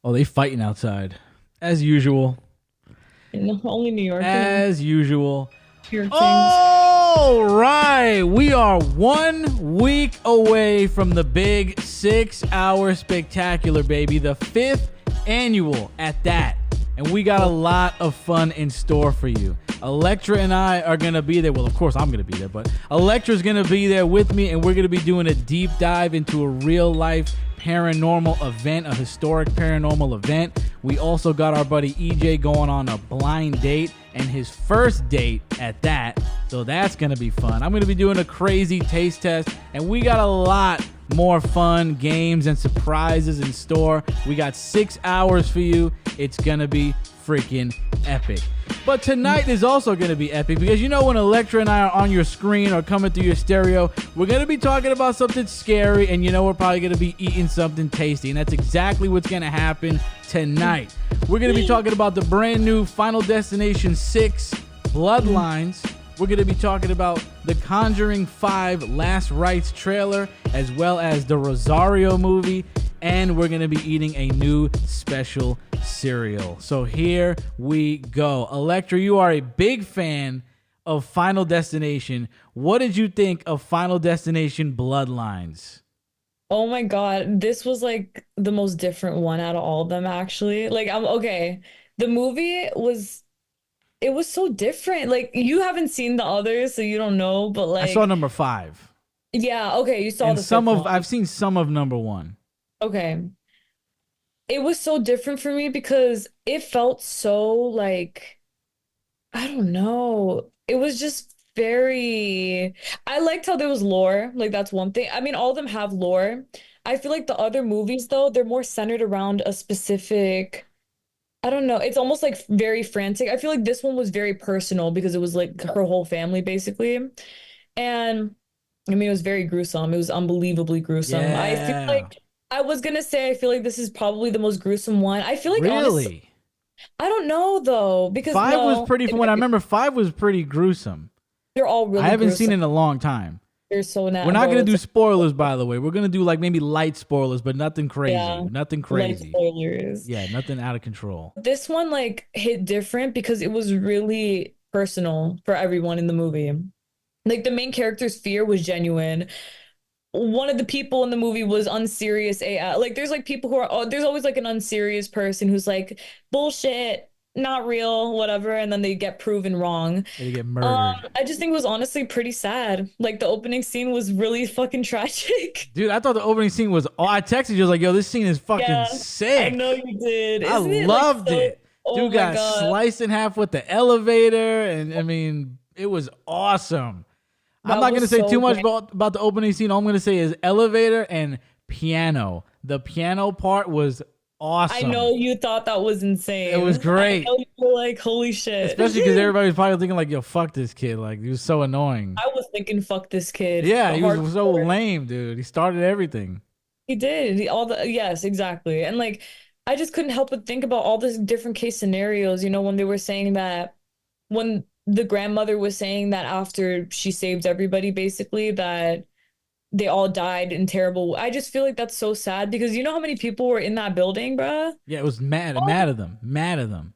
Oh, they fighting outside. As usual. Only New York As and usual. New York things. All right. We are 1 week away from the big 6-hour spectacular, baby. The 5th annual at that. And we got a lot of fun in store for you. Electra and I are going to be there. Well, of course, I'm going to be there, but Electra's going to be there with me, and we're going to be doing a deep dive into a real-life paranormal event, a historic paranormal event. We also got our buddy EJ going on a blind date, and his first date at that. So that's going to be fun. I'm going to be doing a crazy taste test, and we got a lot more fun games and surprises in store. We got 6 hours for you. It's going to be freaking epic. But tonight is also going to be epic because you know when Electra and I are on your screen or coming through your stereo, we're going to be talking about something scary, and you know we're probably going to be eating something tasty, and that's exactly what's going to happen tonight. We're going to be talking about the brand new Final Destination 6 Bloodlines. We're going to be talking about the Conjuring 5 Last Rites trailer, as well as the Rosario movie, and we're going to be eating a new special cereal. So here we go. Electra, you are a big fan of Final Destination. What did you think of Final Destination Bloodlines? Oh my God, this was like the most different one out of all of them, actually. Like, I'm okay. The movie was it was so different. Like, you haven't seen the others, so you don't know, but I saw like, number 5. yeah, okay, you saw And the fifth one. I've seen some of number 1. Okay. It was so different for me because it felt so like I don't know. It was just very I liked how there was lore. Like that's one thing. I mean, all of them have lore. I feel like the other movies though, they're more centered around a specific I don't know. It's almost like very frantic. I feel like this one was very personal because it was like her whole family basically. And I mean, it was very gruesome. It was unbelievably gruesome. I feel Yeah. like I was gonna say I feel like this is probably the most gruesome one. I feel like honestly, Really? I don't know though, because 5 was no, pretty, from what I remember, 5 was pretty gruesome. they're all I really haven't seen gruesome. it in a long time. They're so We're not, not bro. gonna It's do like, spoilers, by the way. We're gonna do like maybe light spoilers, but nothing crazy. yeah, Nothing light crazy. spoilers. Yeah, nothing out of control. This one like hit different because it was really personal for everyone in the movie. Like the main character's fear was genuine. One of the people in the movie was unserious AF. Like there's like people who are there's always like an unserious person who's like bullshit, not real, whatever, and then they get proven wrong. They get murdered. I just think it was honestly pretty sad. Like the opening scene was really fucking tragic. Dude, I thought the opening scene was. Oh, I texted you. I was like, "Yo, this scene is fucking Yeah, I sick." know you did. I Isn't it like loved so? it. Oh Dude my got God. sliced in half with the elevator, and I mean, it was awesome. I'm That not gonna was say so too much great. about the opening scene. All I'm gonna say is elevator and piano. The piano part was I awesome. know you thought that was It was insane. I great, know you were like, holy shit. especially because everybody was probably thinking like, "Yo, fuck this kid." Like he was so annoying. I was thinking, fuck this kid. Yeah, he was so Hardcore. lame, dude. He started everything. He did. All the yes, exactly. And like I just couldn't help but think about all the different case scenarios, when they were saying that when the grandmother was saying that after she saved everybody, basically, that they all died in terrible. I just feel like that's so sad because you know how many people were in that building, bruh? Yeah, it was mad Oh, at them, mad at them.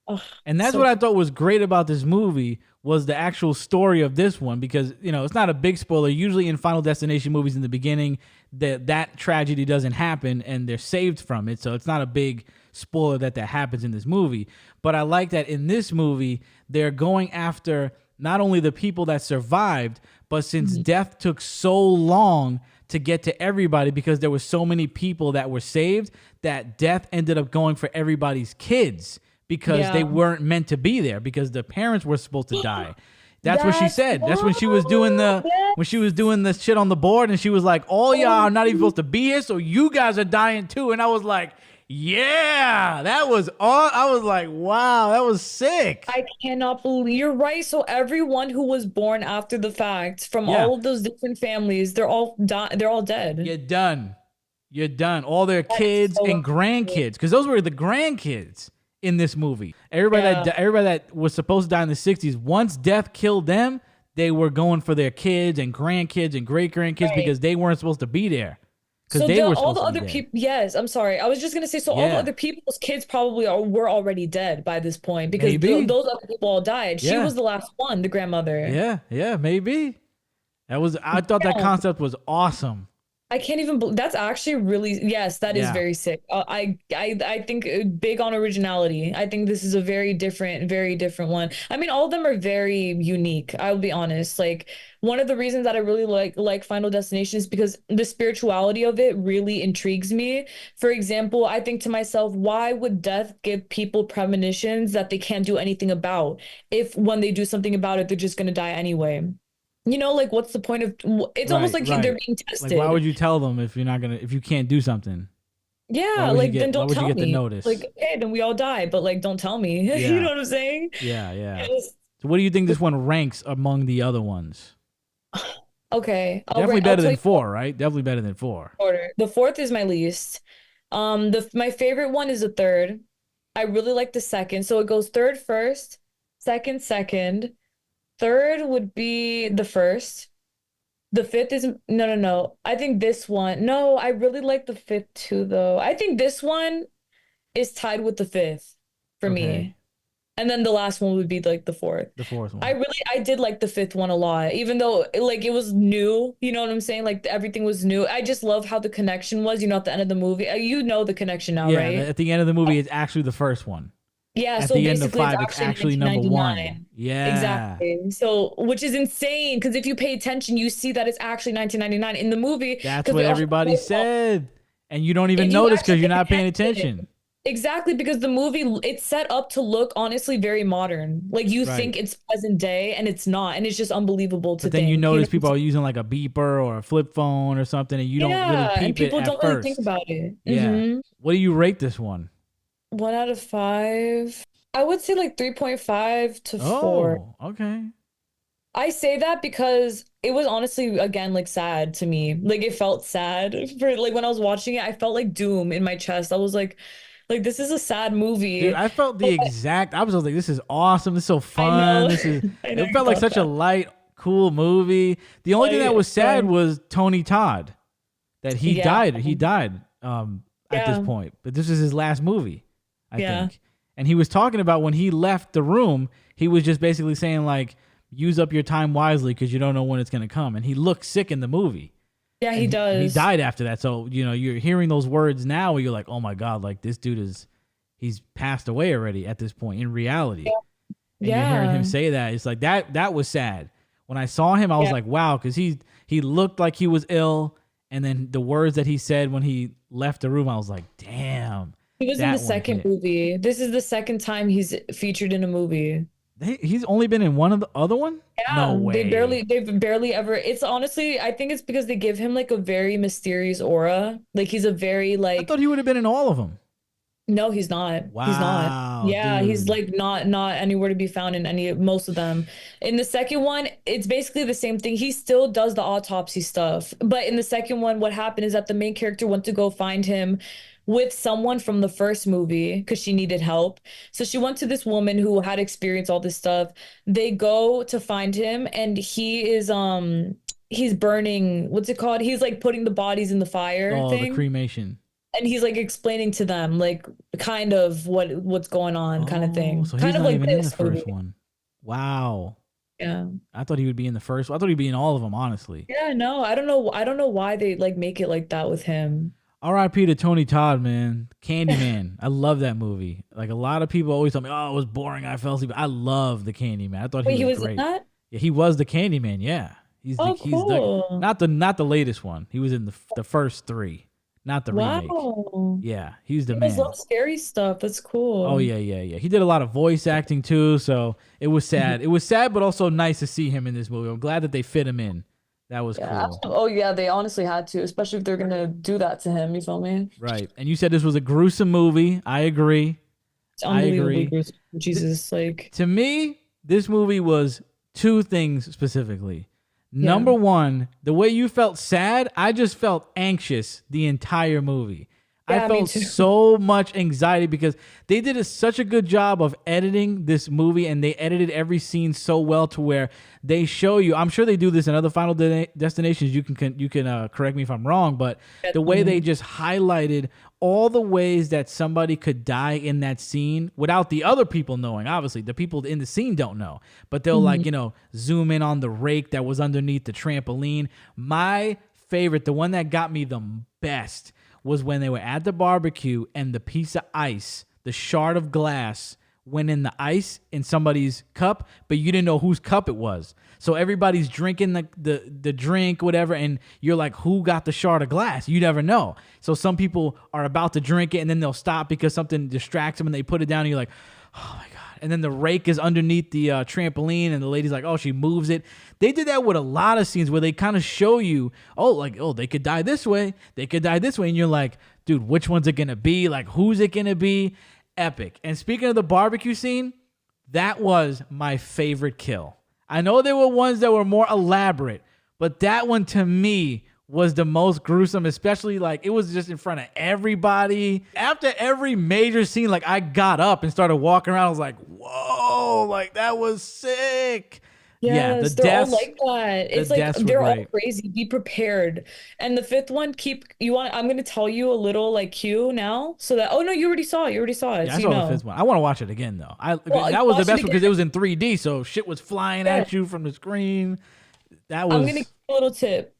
ugh, And that's so what I thought was great about this movie was the actual story of this one because it's not a big spoiler. Usually in Final Destination movies in the beginning, that tragedy doesn't happen and they're saved from it. So it's not a big spoiler that happens in this movie. But I like that in this movie they're going after not only the people that survived, but since death took so long to get to everybody because there were so many people that were saved, that death ended up going for everybody's kids because they yeah. weren't meant to be there because the parents were supposed to die. That's what she That's said. That's when she was doing the yes. when she was doing the shit on the board and she was like, "All y'all are not even supposed to be here, so you guys are dying too." And I was like, "Yeah, that was all." I was like, "Wow, that was sick." I cannot believe you're right. So everyone who was born after the fact from Yeah, all of those different families, they're all dead. you're done. You're done. All their That is kids so and grandkids, because those were the grandkids in this movie. yeah. Everybody that was supposed to die in the '60s, once death killed them, they were going for their kids and grandkids and great grandkids Right. because they weren't supposed to be there. because So they were all the supposed to be other dead. people, yes, I'm sorry. I was just gonna say, so all the Yeah, other people's kids probably were already dead by this point because maybe. those other people all died. She Yeah, was the last one, the grandmother. yeah, maybe. That was. I thought that Yeah. concept was awesome. I can't even. That's actually really. Yes, that is Yeah, very sick. I think big on originality. I think this is a very different one. I mean, all of them are very unique. I'll be honest. Like one of the reasons that I really like Final Destination is because the spirituality of it really intrigues me. For example, I think to myself, why would death give people premonitions that they can't do anything about? If when they do something about it, they're just gonna die anyway. Like what's the point of it's almost right, like they're right. being Like, why would tested. you tell them if you're not gonna, if you can't do something? Yeah, like then Why don't would you tell get the me. Like, notice? okay, then we all die, but like don't tell me. You Yeah, know what I'm saying? yeah. Yes. So, what do you think this one ranks among the other ones? Okay, Definitely I'll better tell than you what four, right? Definitely better than four. order. The fourth is my least. The my favorite one is the third. I really like the second. So it goes third first, second second. Third would be the first. The fifth is no. I think this one. No, I really like the fifth too, though. I think this one is tied with the fifth for Okay, me. And then the last one would be like the fourth. the fourth one. I did like the fifth one a lot, even though like it was new. You know what I'm saying? Like everything was new. I just love how the connection was, at the end of the movie. You know the connection now, Yeah, right? at the end of the movie, it's actually the first one. Yeah, At so the end of basically it's five, it's actually actually number one. 1999. Yeah, Exactly. So, which is insane because if you pay attention, you see that it's actually 1999 in the movie that's because what we also everybody said, and you don't even if you notice actually because you're pay not paying attention. attention. Exactly, because the movie it's set up to look honestly very modern. Like you Right. think it's present day and it's not, and it's just unbelievable to But then you think. notice people are using like a beeper or a flip phone or something, and you don't really Yeah, and peep it people at don't really think first. about it. Yeah. What do you rate this one? 1 out of 5. I would say like 3.5 to 4. Oh, okay. I say that because it was honestly again like sad to me. Like it felt sad for like when I was watching it, I felt like doom in my chest. I was like this is a sad Dude, movie. I felt the exact I was like, this is awesome. This is so I fun. know. This is I know it you felt like thought such a that. light, cool movie. The only thing that Like, was sad was Tony Todd. That he yeah, died. He died at this yeah, point. But this is his last movie, I yeah. think. And he was talking about when he left the room, he was just basically saying like, use up your time wisely because you don't know when it's gonna come. And he looked sick in the movie. Yeah, And he he does. died after that. So, you're hearing those words now where you're like, oh my God, like this dude he's passed away already at this point in reality. And you're hearing him Yeah. say that. It's like that was sad. When I saw him, I was Yeah. like, wow, because he looked like he was ill. And then the words that he said when he left the room, I was like, damn, He was in the that one second hit. movie. This is the second time he's featured in a movie. He's only been in one of the other one? No Yeah, way. they've barely ever. It's honestly, I think it's because they give him like a very mysterious aura. Like he's a very I thought like, he would have been in all of them. no, he's not. He's not. Wow, Yeah, he's dude. like not anywhere to be found in most of them. In the second one, it's basically the same thing. He still does the autopsy stuff. But in the second one, what happened is that the main character went to go find him with someone from the first movie because she needed help. So she went to this woman who had experienced all this stuff. They go to find him and he's burning, what's it called? He's like putting the bodies in the fire Oh, the thing cremation. and he's like explaining to them like kind of what's going on kind of Oh, thing, so he's kind of not like even in the this movie. first one. Wow. Yeah, I thought he would be in the first. I thought he'd be in all of them, honestly. yeah, no, I don't know why they like make it like that with him. R.I.P. to Tony Todd, man. Candyman. I love that movie. Like a lot of people always tell me, "Oh, it was boring. I fell asleep." I love the Candyman. I thought he Wait, he was was in great. that? Yeah, he was the Candyman. Yeah, Oh, he's the cool. not the latest one. He was in the first three, not the remake. Wow, Yeah, he's the you guys man. love scary stuff. That's Oh cool. yeah. He did a lot of voice acting too, so it was sad. It was sad, but also nice to see him in this movie. I'm glad that they fit him in. That was Yeah, cool. absolutely. Oh yeah, they honestly had to, especially if they're gonna do that to him. You feel me? Right. And you said this was a gruesome movie. I agree. It's I unbelievably agree. gruesome. Jesus, like, To me, this movie was two things specifically. yeah, Number one, the way you felt sad, I just felt anxious the entire movie. I Yeah, me felt too. so much anxiety because they did such a good job of editing this movie, and they edited every scene so well to where they show you. I'm sure they do this in other Destinations. You can correct me if I'm wrong, but the way they just highlighted all the ways that somebody could die in that scene without the other people knowing. Obviously, the people in the scene don't know, but they'll Mhm. like zoom in on the rake that was underneath the trampoline. My favorite, the one that got me the best, was when they were at the barbecue and the piece of ice, the shard of glass, went in the ice in somebody's cup, but you didn't know whose cup it was. So everybody's drinking the drink, whatever, and you're like, who got the shard of glass? You never know. So some people are about to drink it and then they'll stop because something distracts them and they put it down and you're like, oh my God. And then the rake is underneath the trampoline and the lady's like, oh, she moves it. They did that with a lot of scenes where they kind of show you, they could die this way. They could die this way. And you're like, dude, which one's it going to be? Like, who's it going to be? Epic. And speaking of the barbecue scene, that was my favorite kill. I know there were ones that were more elaborate, but that one to me was the most gruesome, especially like it was just in front of everybody. After every major scene, like I got up and started walking around. I was like, whoa, like that was sick. Yeah, the Yes, they're all deaths, like that. the It's like deaths were they're all great. crazy. Be prepared. And the fifth one, I'm gonna tell you a little like cue now so that oh no, you already saw it. You already saw it, Yeah, I so you saw the know. fifth one. I want to watch it again though. Well, That was the watch it best one again. because it was in 3D, so shit was flying Yeah. at you from the screen. That I'm gonna give was you a little tip.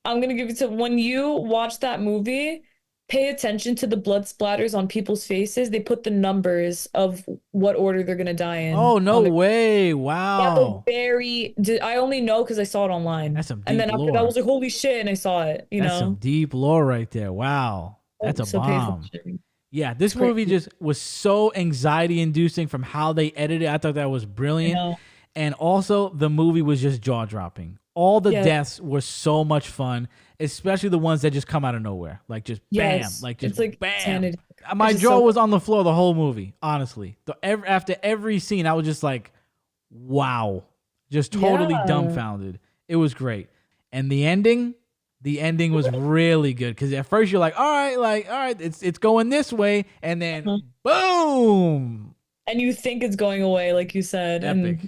I'm gonna give you tip. When you watch that movie, pay attention to the blood splatters on people's faces. They put the numbers of what order they're gonna die in oh no on their way! yeah, but Wow, I only know because I saw it online. that's some And deep then after that I lore. was like, holy shit, and I saw it, you That's some know? deep lore right there. Wow, Oh, that's a so pay bomb. attention. Yeah, It's this movie crazy. just was so anxiety inducing from how they edited it. I thought that was I brilliant. know. And also, the movie was just jaw dropping. All the Yeah. deaths were so much fun, especially the ones that just come out of nowhere. Like just bam, Yes. like just It's like bam. insanity. It's My just jaw so was on the floor the whole movie, honestly. After every scene, I was just like, wow, just totally yeah. dumbfounded. It was great. And the ending was really good because at first you're like, all right, it's going this way, and then Uh-huh. boom, And you think it's going away, like you said. epic.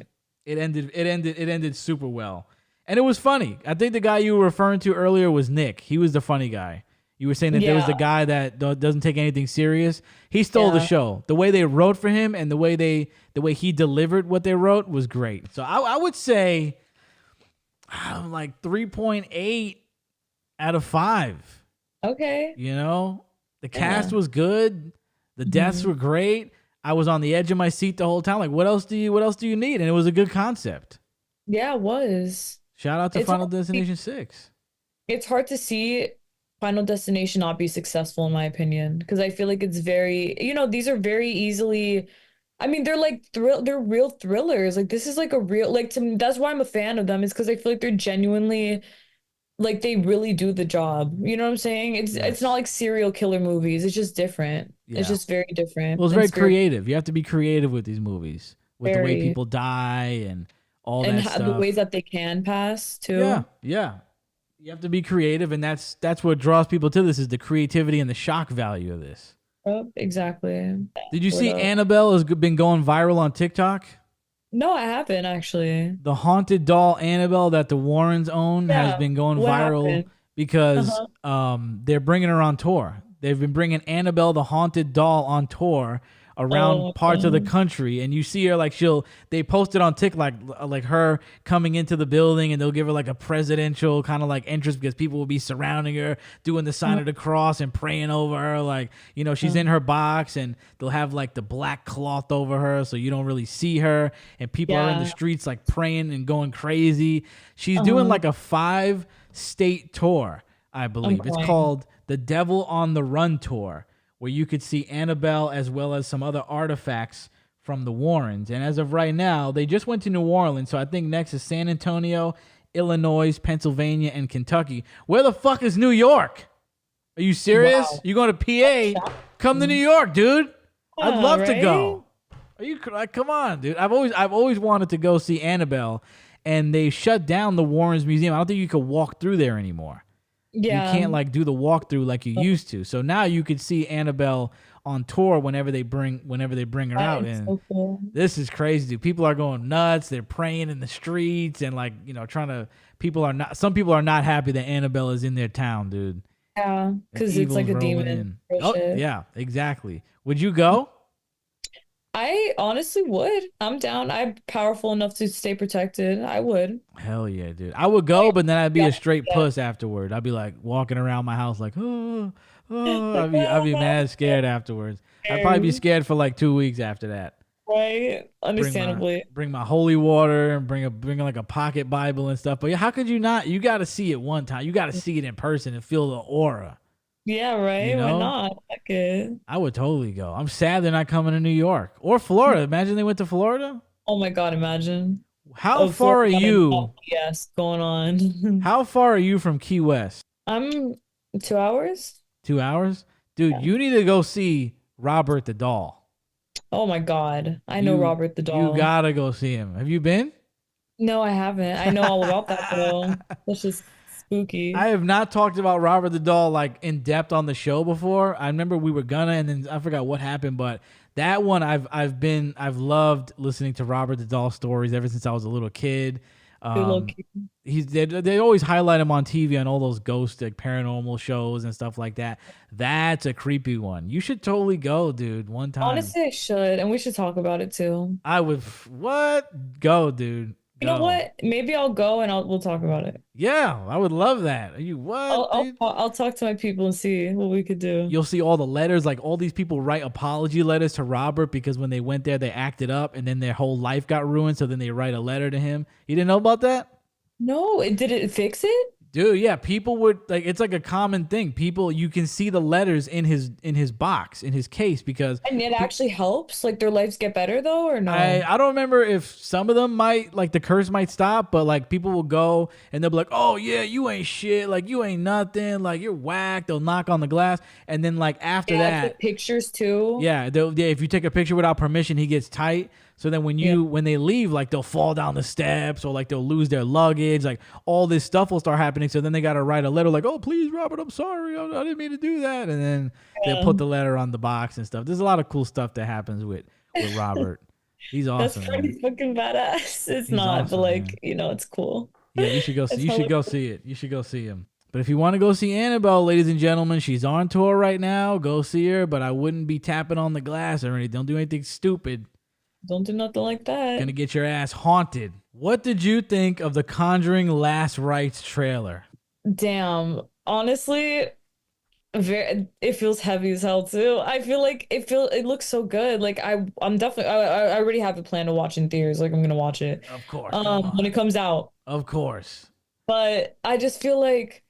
And It ended super well, and it was funny. I think the guy you were referring to earlier was Nick. He was the funny guy. You were saying that there was the yeah, guy that doesn't take anything serious. He stole the yeah. show. The way they wrote for him and the way he delivered what they wrote was great. So I would say like 3.8 out of 5. Okay. You know, the cast Yeah. was good. The deaths Mhm. were great. I was on the edge of my seat the whole time. Like, what else do you need? And it was a good concept. Yeah, it was. Shout out to It's Final hard to see, Destination 6. it's hard to see Final Destination not be successful in my opinion because I feel like it's very, these are very easily I mean, they're real thrillers. Like this is like a real like to me, that's why I'm a fan of them is because I feel like they're genuinely like they really do the job. You know what I'm saying? It's not Yes. like serial killer movies. It's just different. It's Yeah. just very Well, different it's and very spiritual, creative. You have to be creative with these movies, with the way very people die and all and that the ways stuff. that they can pass Yeah, too. yeah. You have to be creative, and that's what draws people to this is the creativity and the shock value of this. Oh, exactly. Did you What see up? Annabelle has been going viral on TikTok? No, I haven't actually. The haunted doll Annabelle that the Warrens own has Yeah. been going What viral happened? because Uh-huh. they're bringing her on tour. They've been bringing Annabelle the haunted doll on tour around Oh, parts of the country, and you see her like they posted on TikTok like her coming into the building, and they'll give her like a presidential kind of like entrance because people will be surrounding her doing the sign uh, of the cross and praying over her, like she's uh, in her box, and they'll have like the black cloth over her so you don't really see her, and people are in the yeah. streets like praying and going crazy. She's doing Uh-huh. like a 5-state tour, I I'm believe. It's crying. called the Devil on the Run tour, where you could see Annabelle as well as some other artifacts from the Warrens. And as of right now, they just went to New Orleans, so I think next is San Antonio, Illinois, Pennsylvania, and Kentucky. Where the fuck is New York? Are you serious? Wow. You going to PA? Come to New York, dude. I'd Yeah, love to right? go. Are you like, come on, dude? I've always wanted to go see Annabelle, and they shut down the Warrens Museum. I don't think you could walk through there anymore. You Yeah. can't like do the walkthrough like you used to. So now you could see Annabelle on tour whenever they bring her That out, is and so cool. this is crazy, dude. People are going nuts. They're praying in the streets and like, trying to some people are not happy that Annabelle is in their town, dude. Yeah, And because it's like evil's a rolling demon. in. Real Oh, shit. yeah, exactly. Would you go? I honestly would. I'm down. I'm powerful enough to stay protected. I would. Hell yeah, dude. I would go, but then I'd be a straight puss afterward. I'd be like walking around my house like, oh, oh. Like, I'd be oh, mad scared afterwards. I'd probably be man. scared for like 2 weeks after that. Right? Bring my Understandably. bring my holy water and bring like a pocket Bible and stuff. But yeah, how could you not? You got to see it one time. You got to see it in person and feel the aura. Yeah, You right. Why know, not? Fuck it. I would totally go. I'm sad they're not coming to New York or Florida. Imagine they went to Florida. Oh my God, imagine. How Oh, far Florida are got a you? yes going on. How far are you from Key West? I'm 2 hours. 2 hours, dude. Yeah. You need to go see Robert the Doll. Oh my God. I know You Robert the you Doll. gotta go see him. Have you been? No, I haven't. I know all about that though. That's just I spooky. have not talked about Robert the Doll like in depth on the show before. I remember we were gonna, and then I forgot what happened. But that one, I've loved listening to Robert the Doll stories ever since I was a little kid. Too low Um, key. they always highlight him on TV on all those ghost like paranormal shows and stuff like that. That's a creepy one. You should totally go, dude. One time, Honestly, I should, and we should talk about it too. I would what go, dude. You know Go. what? Maybe I'll go and we'll talk about it. Yeah, I would love that. Are you what, dude? I'll talk to my people and see what we could do. You'll see all the letters, like all these people write apology letters to Robert because when they went there, they acted up and then their whole life got ruined. So then they write a letter to him. You didn't know about that? No, did it fix it? Dude, yeah, people would like it's like a common thing. People you can see the letters in his box, in his case because And it actually helps? Like their lives get better though, or no? I don't remember if some of them might like the curse might stop, but like people will go and they'll be like, "Oh yeah, you ain't shit, like you ain't nothing, like you're whack." They'll knock on the glass, and then like after Yeah, that, take pictures too. yeah, if you take a picture without permission, he gets tight. So then Yeah. when they leave, like they'll fall down the steps or like they'll lose their luggage, like all this stuff will start happening. So then they got to write a letter like, "Oh, please, Robert, I'm sorry, I didn't mean to do that." And then they'll put the letter on the box and stuff. There's a lot of cool stuff that happens with Robert. He's That's awesome, pretty man. fucking badass. It's He's not, but awesome, like, man. it's cool. Yeah, you should go. It's You should hella go cool. see it. You should go see him. But if you want to go see Annabelle, ladies and gentlemen, she's on tour right now. Go see her. But I wouldn't be tapping on the glass or anything. Don't do anything stupid. Don't do nothing like that. Gonna get your ass haunted. What did you think of the Conjuring Last Rites trailer? Damn. Honestly, it feels heavy as hell too. I feel like it looks so good. Like I'm definitely I already have a plan to watch in theaters. Like I'm gonna watch it Of course, come when it on. comes out. Of course. But I just feel like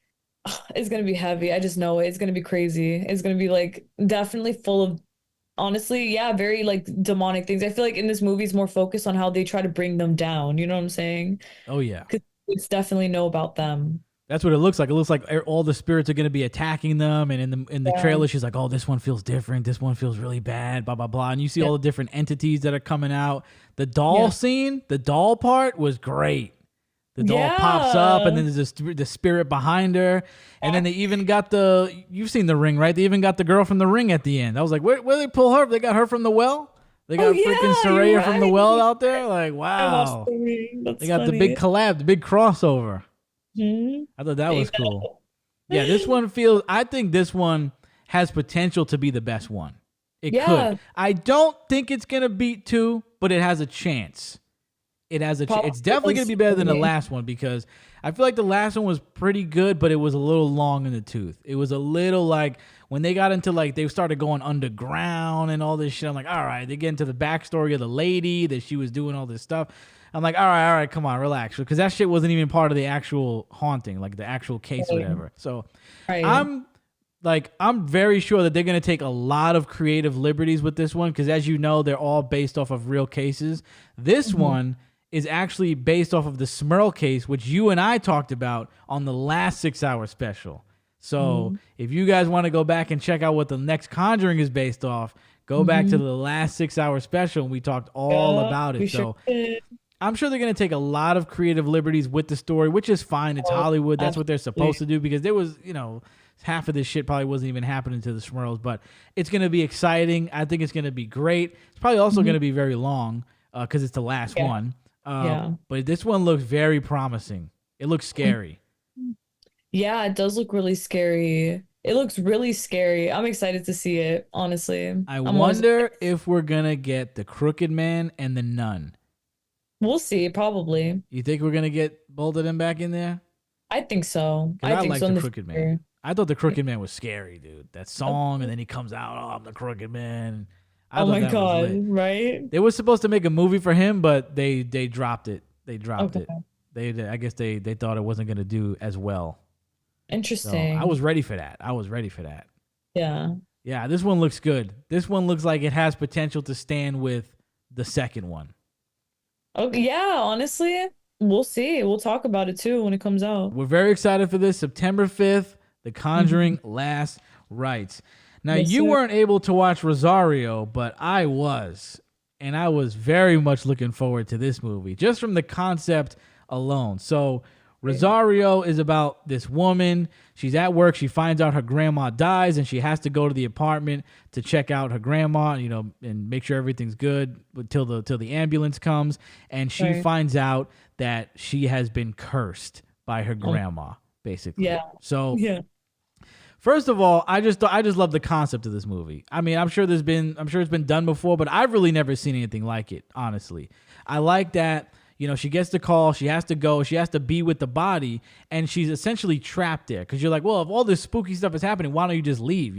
it's gonna be heavy. I just know it. It's gonna be crazy. It's gonna be like definitely full of honestly, yeah, very like demonic things. I feel like in this movie it's more focused on how they try to bring them down. You know what I'm saying? Oh yeah. Because it's definitely know about them. That's what it looks like. It looks like all the spirits are going to be attacking them. And in the Yeah. trailer, she's like, "Oh, this one feels different. This one feels really bad." Blah blah blah. And you see Yeah. all the different entities that are coming out. The doll Yeah. scene, the doll part was great. The doll pops up, and Yeah. then there's the spirit behind her. And then they even got you've seen The Ring, right? They even got the girl from The Ring at the end. I was like, where they pull her? They got her from the well. They got freaking Yeah, Saraya you're from the right. well out there. Like, I watched wow. The Ring. That's They got the funny. big collab, the big crossover. Mhm. I thought that was cool. Yeah, I think this one has potential to be the best one. It Yeah. could. I don't think it's going to beat 2, but it has a chance. It has a chance. It's definitely going to be better than the last one because I feel like the last one was pretty good, but it was a little long in the tooth. It was a little like when they got into like they started going underground and all this shit. I'm like, all right, they get into the backstory of the lady that she was doing all this stuff. I'm like, all right, come on, relax, because that shit wasn't even part of the actual haunting, like the actual case, or whatever. So Right. I'm very sure that they're gonna take a lot of creative liberties with this one because, as you know, they're all based off of real cases. This one is actually based off of the Smurl case, which you and I talked about on the last 6-hour special. So if you guys want to go back and check out what the next Conjuring is based off, go back to the last 6-hour special and we talked all Yeah, about we it. So sure did. I'm sure they're going to take a lot of creative liberties with the story, which is fine. It's Oh, Hollywood. That's what they're supposed to absolutely. do, because there was, half of this shit probably wasn't even happening to the Smurls, but it's going to be exciting. I think it's going to be great. It's probably also going Mhm. to be very long because it's the last Yeah. one. Yeah. But this one looks very promising. It looks scary. Yeah, it does look really scary. It looks really scary. I'm excited to see it, honestly. I I'm always wonder if we're going to get the Crooked Man and the Nun. We'll see, probably. You think we're going to get both of them back in there? I think so. Because I I think like so the in the Crooked Man. future. I thought the Yeah. Crooked Man was scary, dude. That song, and then he comes out, oh, I'm the Crooked Man. I Oh thought my that was God, lit. right? They were supposed to make a movie for him, but they dropped it. They dropped it. Okay. I guess they thought it wasn't gonna do as well. So I Interesting. was ready for that. I was ready for that. Yeah. Yeah, this one looks good. This one looks like it has potential to stand with the second one. Okay, yeah, honestly, we'll see. We'll talk about it too when it comes out. We're very excited for this. September 5th, The Mhm. Conjuring Last Rites. Now, Yes, you sir. weren't able to watch Rosario, but I was. And I was very much looking forward to this movie, just from the concept alone. So, Rosario is about this woman. She's at work. She finds out her grandma dies, and she has to go to the apartment to check out her grandma, and make sure everything's good till the ambulance comes. And she Right. finds out that she has been cursed by her Oh, grandma, basically. yeah. So, Yeah. first of all, I just love the concept of this movie. I mean, I'm sure it's been done before, but I've really never seen anything like it, honestly. I like that, she gets the call, she has to go, she has to be with the body, and she's essentially trapped there. Because you're like, well, if all this spooky stuff is happening, why don't you just leave?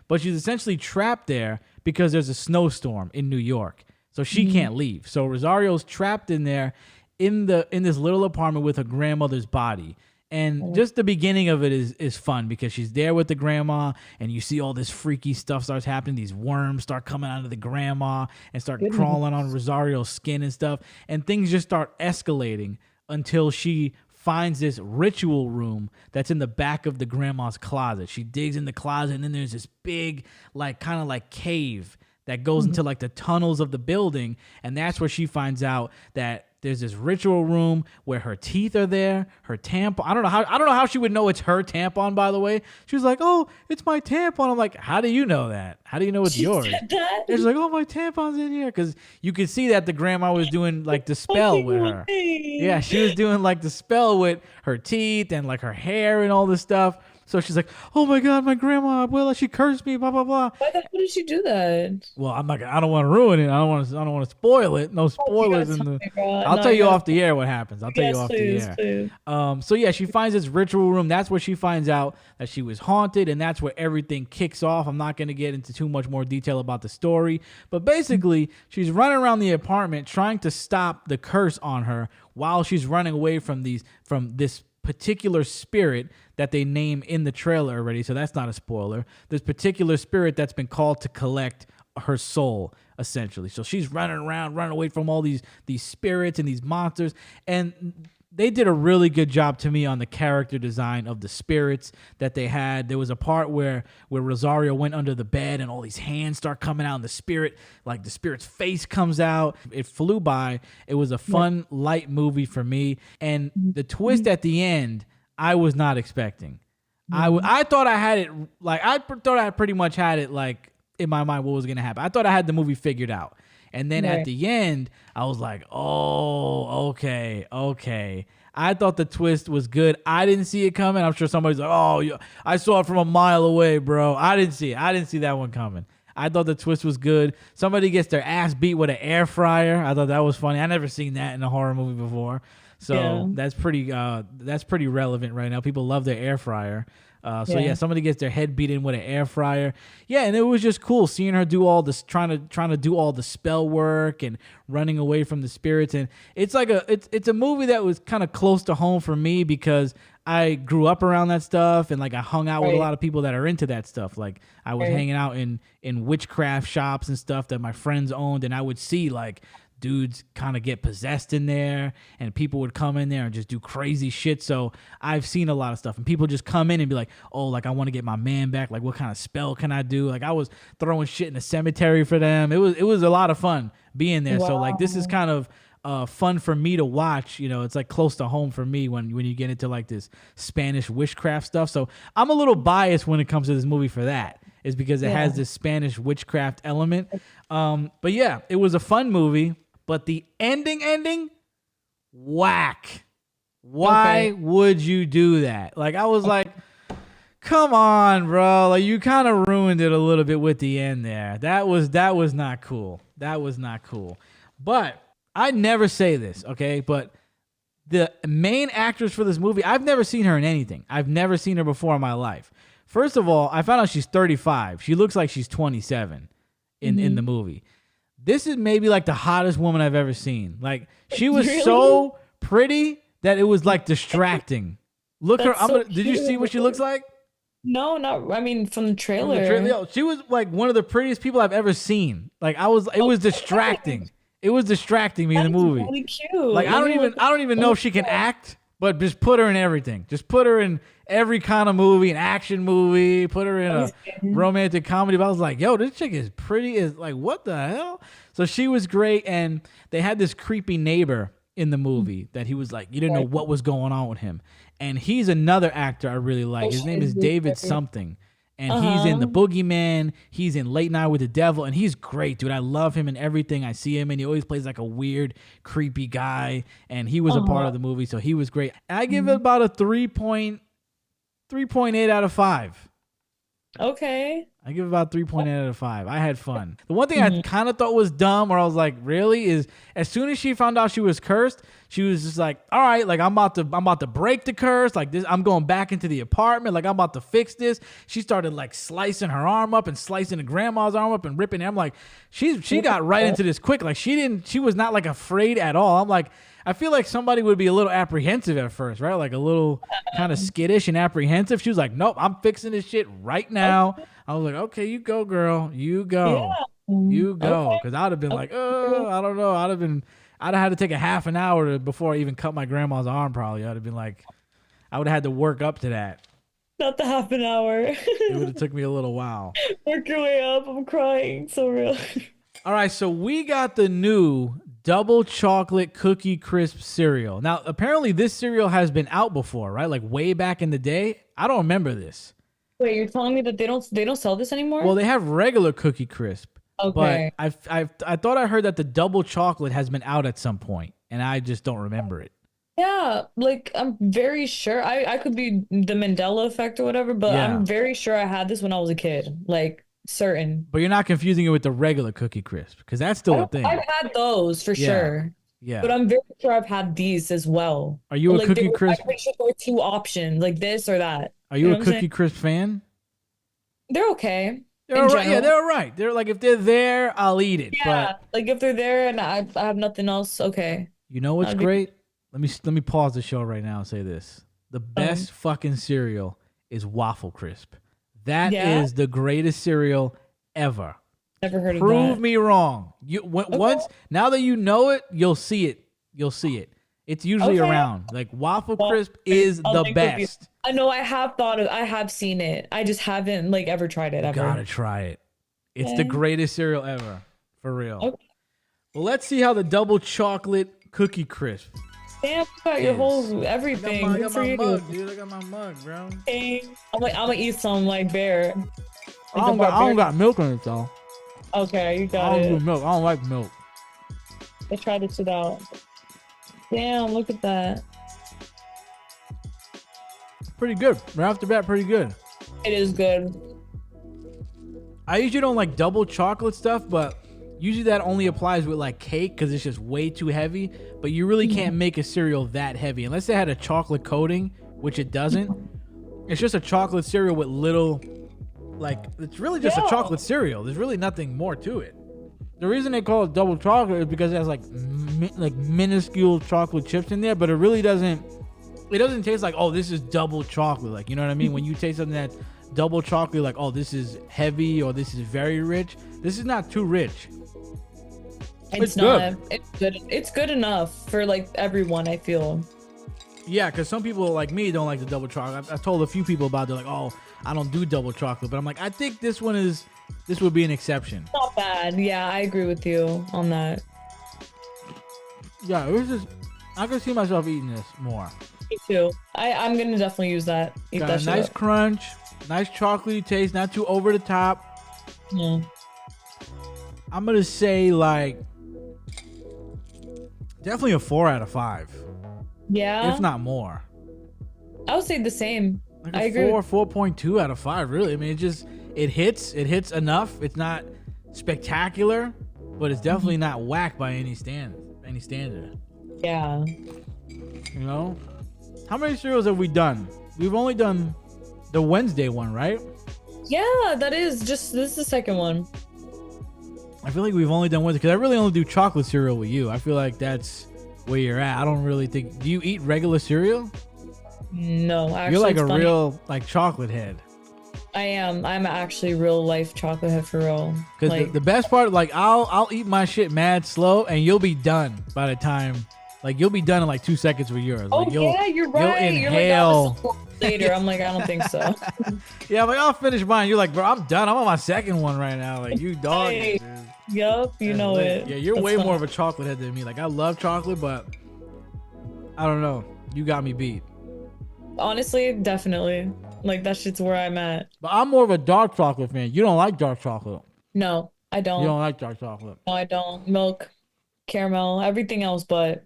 But she's essentially trapped there because there's a snowstorm in New York. So she Mhm. can't leave. So Rosario's trapped in there in this little apartment with her grandmother's body. And just the beginning of it is fun because she's there with the grandma, and you see all this freaky stuff starts happening. These worms start coming out of the grandma and start crawling on Goodness. Rosario's skin and stuff. And things just start escalating until she finds this ritual room that's in the back of the grandma's closet. She digs in the closet, and then there's this big, like, kind of like cave that goes Mhm. into like the tunnels of the building, and that's where she finds out that there's this ritual room where her teeth are there, her tampon. I don't know how she would know it's her tampon, by the way. She was like, "Oh, it's my tampon." I'm like, "How do you know that? How do you know it's She yours?" said that? And she's like, "Oh, my tampon's in here," because you could see that the grandma was doing like the spell with Fucking her. Yeah, way. she was doing like the spell with her teeth and like her hair and all this stuff. So she's like, "Oh my God, my grandma, abuela, she cursed me, blah blah blah." How did she do that? Well, I'm not. I don't want to ruin it. I don't want to spoil it. No Oh, you spoilers gotta in tell the. me, bro. I'll No, tell you you gotta. off the air what happens. I'll tell you Yes, off the please, air. please. So yeah, she finds this ritual room. That's where she finds out that she was haunted, and that's where everything kicks off. I'm not going to get into too much more detail about the story, but basically, she's running around the apartment trying to stop the curse on her while she's running away from this particular spirit that they name in the trailer already, so that's not a spoiler. This particular spirit that's been called to collect her soul, essentially. So she's running around, running away from all these spirits and these monsters, and they did a really good job to me on the character design of the spirits that they had. There was a part where Rosario went under the bed and all these hands start coming out, and the spirit's face comes out. It flew by. It was a fun, light movie for me. And the twist at the end, I was not expecting. I thought I had it, like, I thought I pretty much had it, like, in my mind what was going to happen. I thought I had the movie figured out. And then at Right. the end, I was like, oh, okay. I thought the twist was good. I didn't see it coming. I'm sure somebody's like, oh, I saw it from a mile away, bro. I didn't see it. I didn't see that one coming. I thought the twist was good. Somebody gets their ass beat with an air fryer. I thought that was funny. I never seen that in a horror movie before. So Yeah. that's pretty relevant right now. People love their air fryer. So yeah, somebody gets their head beat in with an air fryer. Yeah, and it was just cool seeing her do all this, trying to do all the spell work and running away from the spirits. And it's like it's a movie that was kind of close to home for me because I grew up around that stuff, and like I hung out with a Right. lot of people that are into that stuff. Like I was Right. hanging out in witchcraft shops and stuff that my friends owned, and I would see like dudes kind of get possessed in there, and people would come in there and just do crazy shit. So I've seen a lot of stuff, and people just come in and be like, oh, like I want to get my man back. Like, what kind of spell can I do? Like I was throwing shit in the cemetery for them. It was a lot of fun being there. So like this is Wow. kind of fun for me to watch. You know, it's like close to home for me when you get into like this Spanish witchcraft stuff. So I'm a little biased when it comes to this movie for that. Is because it has this Spanish witchcraft element. But yeah, it was a fun movie. But the ending, whack. Why would you do that? Like, I was like, come on, bro. Like, you kind of ruined it a little bit with the end there. That was not cool. That was not cool. But I never say this, okay? But the main actress for this movie, I've never seen her in anything. I've never seen her before in my life. First of all, I found out she's 35. She looks like she's 27 in the movie. This is maybe like the hottest woman I've ever seen. Like, she was so pretty that it was like distracting. Look her. Did you see what she looks like? No, not. I mean, from the trailer. She was like one of the prettiest people I've ever seen. Like, it was distracting. It was distracting me in the movie. Really cute. Like, I don't even know if she can act, but just put her in everything. Just put her in every kind of movie, an action movie, put her in a romantic comedy. But I was like, yo, this chick is pretty as like, what the hell? So she was great. And they had this creepy neighbor in the movie that he was like, you didn't know what was going on with him. And he's another actor I really like. His name is David something. And he's in The Boogeyman. He's in Late Night with the Devil. And he's great, dude. I love him in everything. I see him, and he always plays like a weird, creepy guy. And he was a part of the movie, so he was great. I give it about a 3.8 out of 5. Okay. I give it about 3.8 out of 5. I had fun. The one thing I kind of thought was dumb, or I was like, really, is as soon as she found out she was cursed, she was just like, all right, like I'm about to break the curse. Like this, I'm going back into the apartment. Like I'm about to fix this. She started like slicing her arm up and slicing the grandma's arm up and ripping it. I'm like, she got right into this quick. Like she was not like afraid at all. I'm like, I feel like somebody would be a little apprehensive at first, right? Like a little kind of skittish and apprehensive. She was like, nope, I'm fixing this shit right now. I was like, okay, you go, girl. You go. You go. Because I'd have been like, oh, I don't know. I'd have had to take a half an hour before I even cut my grandma's arm, probably. I'd have been like, I would have had to work up to that. Not the half an hour. It would have took me a little while. Work your way up. I'm crying. So real. All right, so we got the new double chocolate cookie crisp cereal. Now, apparently this cereal has been out before, right? Like way back in the day. I don't remember this. Wait, you're telling me that they don't sell this anymore? Well, they have regular cookie crisp. Okay. But I thought I heard that the double chocolate has been out at some point, and I just don't remember it. Yeah, like I'm very sure. I could be the Mandela effect or whatever, but I'm very sure I had this when I was a kid. Like certain. But you're not confusing it with the regular cookie crisp, because that's still a thing. I've had those for sure. Yeah. But I'm very sure I've had these as well. Are you a cookie crisp? I'm pretty sure there were two options, like this or that. Are you a cookie crisp fan? They're okay. They're all right. Yeah, they're all right. They're like, if they're there, I'll eat it. Yeah, but like if they're there and I have nothing else, okay. You know what's great? Let me pause the show right now and say this. The best fucking cereal is Waffle Crisp. That is the greatest cereal ever. Never heard of that. Prove me wrong. Once now that you know it, you'll see it. You'll see it. It's usually around. Like Waffle Crisp is the best. I know I have seen it. I just haven't like ever tried it ever. Gotta try it. It's the greatest cereal ever. For real. Okay. Well, let's see how the double chocolate cookie crisp. Damn, you got your whole everything. I got my mug, dude. I got my mug, bro. Hey, I'm gonna eat some like bear. I don't got milk in it though. Okay, you got it. I don't do milk. I don't like milk. Let's try this out. Damn, look at that. Pretty good. Right off the bat, pretty good. It is good. I usually don't like double chocolate stuff, but usually that only applies with like cake because it's just way too heavy. But you really can't make a cereal that heavy unless they had a chocolate coating, which it doesn't. It's just a chocolate cereal with little, like, it's really just a chocolate cereal. There's really nothing more to it. The reason they call it double chocolate is because it has like minuscule chocolate chips in there, but it really doesn't. It doesn't taste like, oh, this is double chocolate. Like, you know what I mean? When you taste something that's double chocolate, like, oh, this is heavy or this is very rich. This is not too rich. It's not. Good. It's good. It's good enough for like everyone, I feel. Yeah, because some people like me don't like the double chocolate. I've told a few people about it. They're like, oh, I don't do double chocolate. But I'm like, I think this would be an exception. Not bad. Yeah, I agree with you on that. Yeah, it was just. I could see myself eating this more. Me too. I'm gonna definitely use that. Eat Got a that shit nice up. crunch, nice chocolatey taste, not too over the top. Mm. I'm gonna say like definitely a 4 out of 5, if Yeah, not more. I would say the same. Like I a agree with 4.2 out of 5. Really, I mean, it hits enough. It's not spectacular, but it's definitely not whack by any standard. Any standard, yeah. you know. How many cereals have we done? We've only done the Wednesday one, right? Yeah, that is just this is the second one. I feel like we've only done Wednesday because I really only do chocolate cereal with you. I feel like that's where you're at. I don't really think. Do you eat regular cereal? No, actually, You're like it's a funny. real like chocolate head. I am. I'm actually real life chocolate head for real. Because Like, the best part, like I'll eat my shit mad slow, and you'll be done by the time, like you'll be done in like 2 seconds with yours. oh Like yeah, you're you'll right. You're like, oh, this inhale. is later. I'm like, I don't think so. Yeah, I'm like I'll finish mine. You're like, bro, I'm done. I'm on my second one right now. Like you dog. Hey, yup, you That's know lit. it. Yeah, you're That's way funny. more of a chocolate head than me. Like I love chocolate, but I don't know. You got me beat. Honestly, definitely. Like that shit's where I'm at. But I'm more of a dark chocolate fan. You don't like dark chocolate. No, I You don't. don't like dark chocolate. No, I don't. Milk, caramel, everything else, but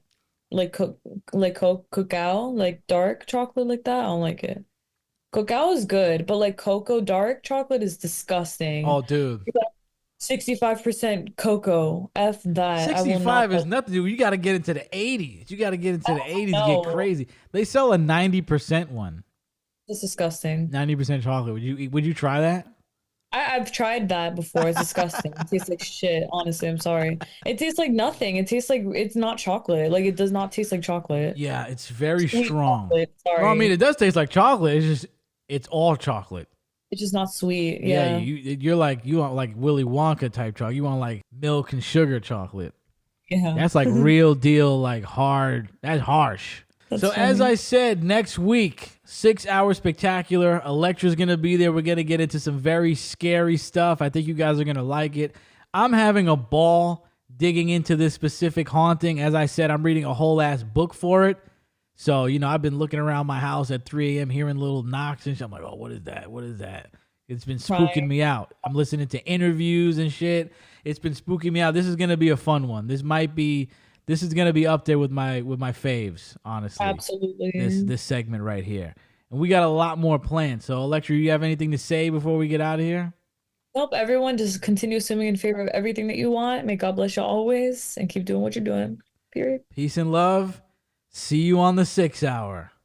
like cacao, like dark chocolate like that. I don't like it. Cacao is good, but like cocoa dark chocolate is disgusting. Oh, dude. 65% cocoa. F that. I will not 65 is touch. nothing, dude. You got to get into the 80s. You got to get into the 80s to get No, crazy. They sell a 90% one. it's disgusting. 90% chocolate. Would you try that? I've tried that before. It's disgusting. It tastes like shit. Honestly, I'm sorry. It tastes like nothing. It tastes like it's not chocolate. Like it does not taste like chocolate. Yeah, it's very Sweet strong. chocolate. Well, I mean, Sorry. it does taste like chocolate. It's all chocolate. It's just not sweet. Yeah, Yeah. you want like Willy Wonka type chocolate. You want like milk and sugar chocolate. Yeah. That's like real deal, like hard. That's harsh. That's So as funny. I said, next week, 6 hour spectacular. Electra's gonna be there. We're gonna get into some very scary stuff. I think you guys are gonna like it. I'm having a ball digging into this specific haunting. As I said, I'm reading a whole ass book for it. So, I've been looking around my house at 3 a.m. hearing little knocks and shit. I'm like, oh, what is that? What is that? It's been spooking Right. me out. I'm listening to interviews and shit. It's been spooking me out. This is gonna be a fun one. This is gonna be up there with my faves, honestly. This Absolutely. this segment right here. And we got a lot more planned. So Electra, you have anything to say before we get out of here? Hope everyone just continue swimming in favor of everything that you want. May God bless you always and keep doing what you're doing. Period. Peace and love. See you on the 6 hour.